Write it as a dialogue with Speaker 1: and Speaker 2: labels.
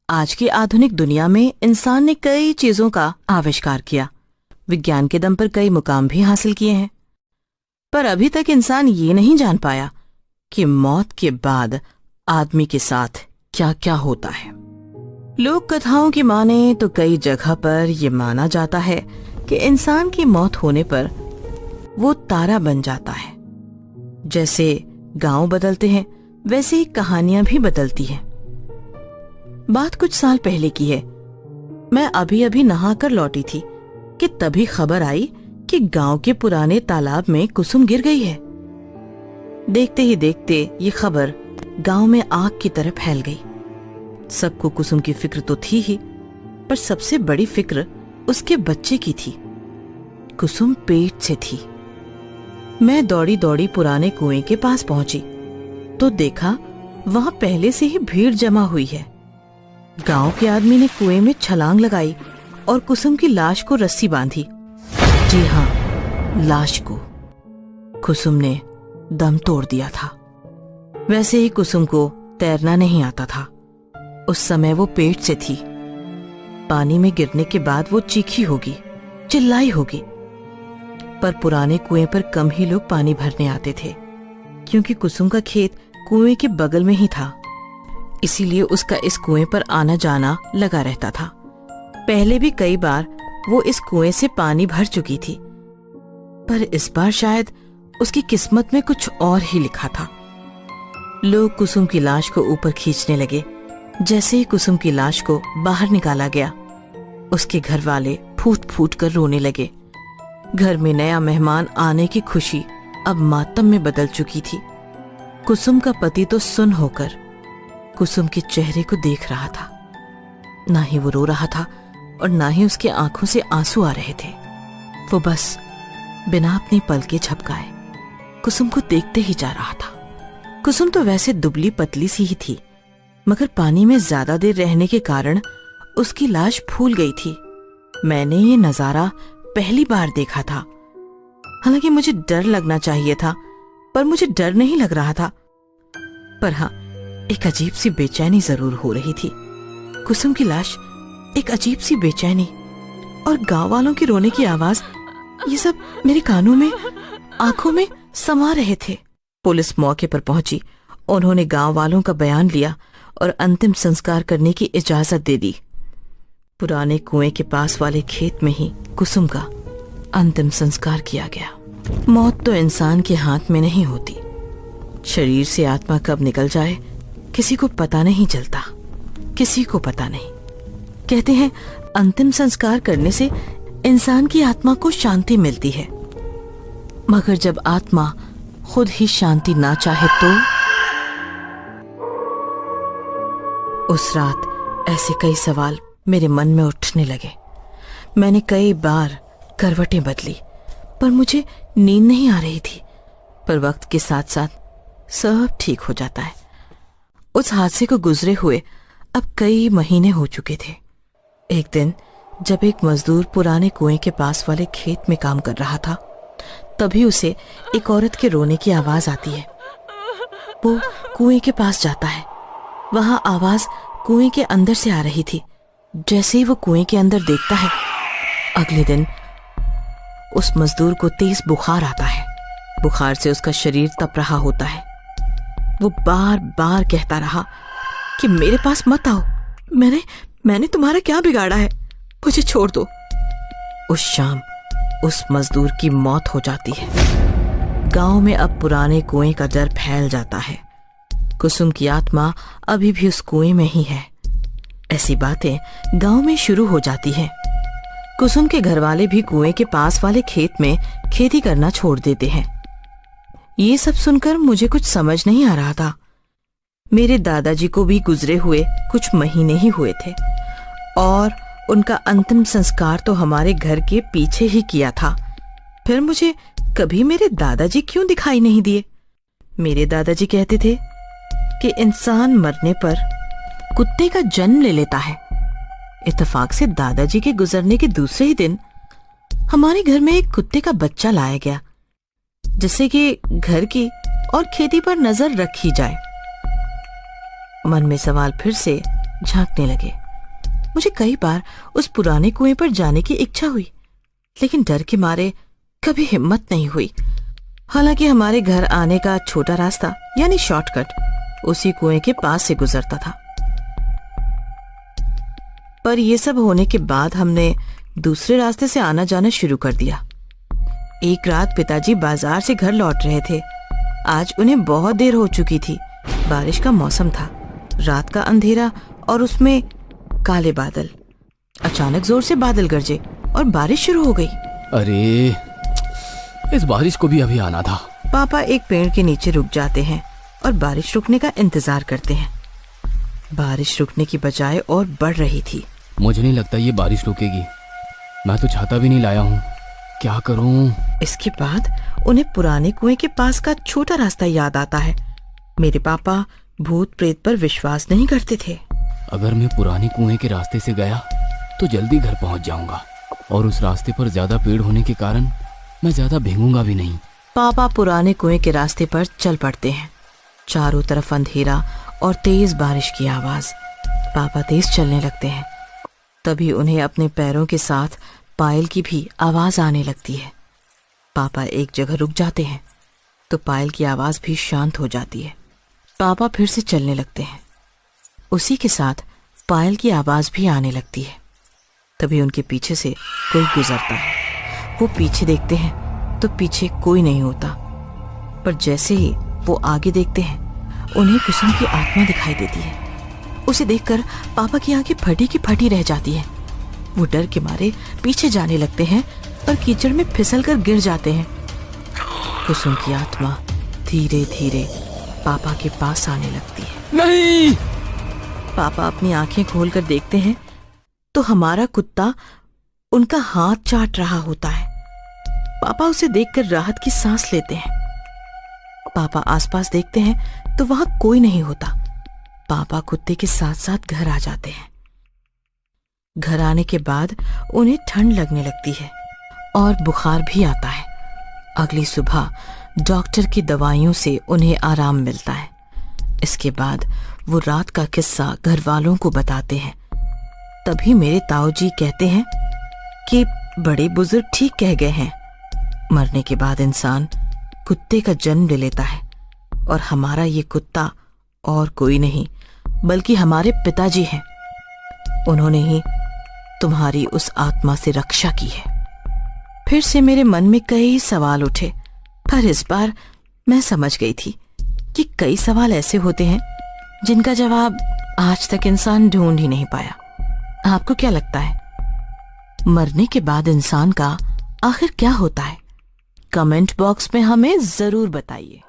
Speaker 1: आज की आधुनिक दुनिया में इंसान ने कई चीजों का आविष्कार किया, विज्ञान के दम पर कई मुकाम भी हासिल किए हैं, पर अभी तक इंसान ये नहीं जान पाया कि मौत के बाद आदमी के साथ क्या क्या होता है। लोक कथाओं की माने तो कई जगह पर यह माना जाता है कि इंसान की मौत होने पर वो तारा बन जाता है। जैसे गांव बदलते हैं वैसे ही कहानियां भी बदलती हैं। बात कुछ साल पहले की है। मैं अभी अभी नहाकर लौटी थी कि तभी खबर आई कि गांव के पुराने तालाब में कुसुम गिर गई है। देखते ही देखते ये खबर गांव में आग की तरह फैल गई। सबको कुसुम की फिक्र तो थी ही, पर सबसे बड़ी फिक्र उसके बच्चे की थी। कुसुम पेट से थी। मैं दौड़ी दौड़ी पुराने कुएं के पास पहुंची तो देखा वहां पहले से ही भीड़ जमा हुई है। गांव के आदमी ने कुएं में छलांग लगाई और कुसुम की लाश को रस्सी बांधी। जी हाँ, लाश को। कुसुम ने दम तोड़ दिया था। वैसे ही कुसुम को तैरना नहीं आता था। उस समय वो पेट से थी। पानी में गिरने के बाद वो चीखी होगी, चिल्लाई होगी, पर पुराने कुएं पर कम ही लोग पानी भरने आते थे, क्योंकि कुसुम का खेत कुएं के बगल में ही था। इसीलिए उसका इस कुएं पर आना जाना लगा रहता था। पहले भी कई बार वो इस कुएं से पानी भर चुकी थी, पर इस बार शायद उसकी किस्मत में कुछ और ही लिखा था। लोग कुसुम की लाश को ऊपर खींचने लगे। जैसे ही कुसुम की लाश को बाहर निकाला गया, उसके घर वाले फूट फूट कर रोने लगे। घर में नया मेहमान आने की खुशी अब मातम में बदल चुकी थी। कुसुम का पति तो सुन्न होकर कुसुम के चेहरे को देख रहा था। ना ही वो रो रहा था और ना ही उसकी आंखों से आंसू आ रहे थे। वो बस बिना अपनी पलकें झपकाए कुसुम को देखते ही जा रहा था। कुसुम तो वैसे दुबली पतली सी ही थी, मगर पानी में ज्यादा देर रहने के कारण उसकी लाश फूल गई थी। मैंने ये नजारा पहली बार देखा था। हालांकि मुझे डर लगना चाहिए था, पर मुझे डर नहीं लग रहा था। पर हाँ, एक अजीब सी बेचैनी जरूर हो रही थी। कुसुम की लाश, एक अजीब सी बेचैनी और गांव वालों की रोने की आवाज, ये सब मेरे कानों में, आंखों में समा रहे थे। पुलिस मौके पर पहुंची। उन्होंने गांव वालों का बयान लिया और अंतिम संस्कार करने की इजाजत दे दी। पुराने कुएं के पास वाले खेत में ही कुसुम का अंतिम संस्कार किया गया। मौत तो इंसान के हाथ में नहीं होती। शरीर से आत्मा कब निकल जाए किसी को पता नहीं चलता, किसी को पता नहीं। कहते हैं अंतिम संस्कार करने से इंसान की आत्मा को शांति मिलती है, मगर जब आत्मा खुद ही शांति ना चाहे तो। उस रात ऐसे कई सवाल मेरे मन में उठने लगे। मैंने कई बार करवटें बदली, पर मुझे नींद नहीं आ रही थी। पर वक्त के साथ साथ सब ठीक हो जाता है। उस हादसे को गुजरे हुए अब कई महीने हो चुके थे। एक दिन जब एक मजदूर पुराने कुएं के पास वाले खेत में काम कर रहा था, तभी उसे एक औरत के रोने की आवाज आती है। वो कुएं के पास जाता है। वहां आवाज कुएं के अंदर से आ रही थी। जैसे ही वो कुएं के अंदर देखता है, अगले दिन उस मजदूर को तेज बुखार आता है। बुखार से उसका शरीर तप रहा होता है। वो बार बार कहता रहा कि मेरे पास मत आओ, मैंने तुम्हारा क्या बिगाड़ा है, मुझे छोड़ दो। उस शाम उस मजदूर की मौत हो जाती है। गांव में अब पुराने कुएं का डर फैल जाता है। कुसुम की आत्मा अभी भी उस कुएं में ही है। ऐसी बातें गांव में शुरू हो जाती हैं। कुसुम के घर वाले भी कुएं के पास वाले खेत में खेती करना छोड़ देते हैं। ये सब सुनकर मुझे कुछ समझ नहीं आ रहा था। मेरे दादाजी को भी गुजरे हुए कुछ महीने ही हुए थे और उनका अंतिम संस्कार तो हमारे घर के पीछे ही किया था। फिर मुझे कभी मेरे दादाजी क्यों दिखाई नहीं दिए? मेरे दादाजी कहते थे कि इंसान मरने पर कुत्ते का जन्म ले लेता है। इत्तेफाक से दादाजी के गुजरने के दूसरे ही दिन हमारे घर में एक कुत्ते का बच्चा लाया गया, जिससे कि घर की और खेती पर नजर रखी जाए। मन में सवाल फिर से झांकने लगे। मुझे कई बार उस पुराने कुएं पर जाने की इच्छा हुई, लेकिन डर के मारे कभी हिम्मत नहीं हुई। हालांकि हमारे घर आने का छोटा रास्ता यानी शॉर्टकट उसी कुएं के पास से गुजरता था। पर यह सब होने के बाद हमने दूसरे रास्ते से आना जाना शुरू कर दिया। एक रात पिताजी बाजार से घर लौट रहे थे। आज उन्हें बहुत देर हो चुकी थी। बारिश का मौसम था, रात का अंधेरा और उसमें काले बादल। अचानक जोर से बादल गरजे और बारिश शुरू हो गई।
Speaker 2: अरे, इस बारिश को भी अभी आना था।
Speaker 1: पापा एक पेड़ के नीचे रुक जाते हैं और बारिश रुकने का इंतजार करते हैं। बारिश रुकने की बजाय और बढ़ रही थी।
Speaker 2: मुझे नहीं लगता ये बारिश रुकेगी। मैं तो छाता भी नहीं लाया हूँ, क्या करूँ?
Speaker 1: इसके बाद उन्हें पुराने कुएं के पास का छोटा रास्ता याद आता है। मेरे पापा भूत प्रेत पर विश्वास नहीं करते थे।
Speaker 2: अगर मैं पुराने कुएं के रास्ते से गया तो जल्दी घर पहुंच जाऊंगा, और उस रास्ते पर ज्यादा पेड़ होने के कारण मैं ज्यादा भीगूंगा भी नहीं।
Speaker 1: पापा पुराने कुएं के रास्ते पर चल पड़ते हैं। चारों तरफ अंधेरा और तेज बारिश की आवाज। पापा तेज चलने लगते हैं। तभी उन्हें अपने पैरों के साथ पायल की भी आवाज आने लगती है। पापा एक जगह रुक जाते हैं तो पायल की आवाज भी शांत हो जाती है। पापा फिर से चलने लगते हैं। उसी के साथ पायल की आवाज भी आने लगती है। तभी उनके पीछे से कोई गुजरता है। वो पीछे देखते हैं तो पीछे कोई नहीं होता, पर जैसे ही वो आगे देखते हैं उन्हें कुसुम की आत्मा दिखाई देती है। उसे देखकर पापा की आंखें फटी की फटी रह जाती हैं। वो डर के मारे पीछे जाने लगते हैं, पर कीचड़ में फिसल कर गिर जाते हैं। कुसुम की आत्मा धीरे धीरे पापा के पास आने लगती है।
Speaker 2: नहीं!
Speaker 1: पापा अपनी आंखें खोलकर देखते हैं तो हमारा कुत्ता उनका हाथ चाट रहा होता है। पापा उसे देखकर राहत की सांस लेते हैं। पापा आसपास देखते हैं तो वहां कोई नहीं होता। पापा कुत्ते के साथ साथ घर आ जाते हैं। घर आने के बाद उन्हें ठंड लगने लगती है और बुखार भी आता है। अगली सुबह डॉक्टर की दवाइयों से उन्हें आराम मिलता है। इसके बाद वो रात का किस्सा घर वालों को बताते हैं। तभी मेरे ताऊ जी कहते हैं कि बड़े बुजुर्ग ठीक कह गए हैं। मरने के बाद इंसान कुत्ते का जन्म ले लेता है, और हमारा ये कुत्ता और कोई नहीं बल्कि हमारे पिताजी हैं। उन्होंने ही तुम्हारी उस आत्मा से रक्षा की है। फिर से मेरे मन में कई सवाल उठे, पर इस बार मैं समझ गई थी कि कई सवाल ऐसे होते हैं जिनका जवाब आज तक इंसान ढूंढ ही नहीं पाया। आपको क्या लगता है, मरने के बाद इंसान का आखिर क्या होता है? कमेंट बॉक्स में हमें जरूर बताइए।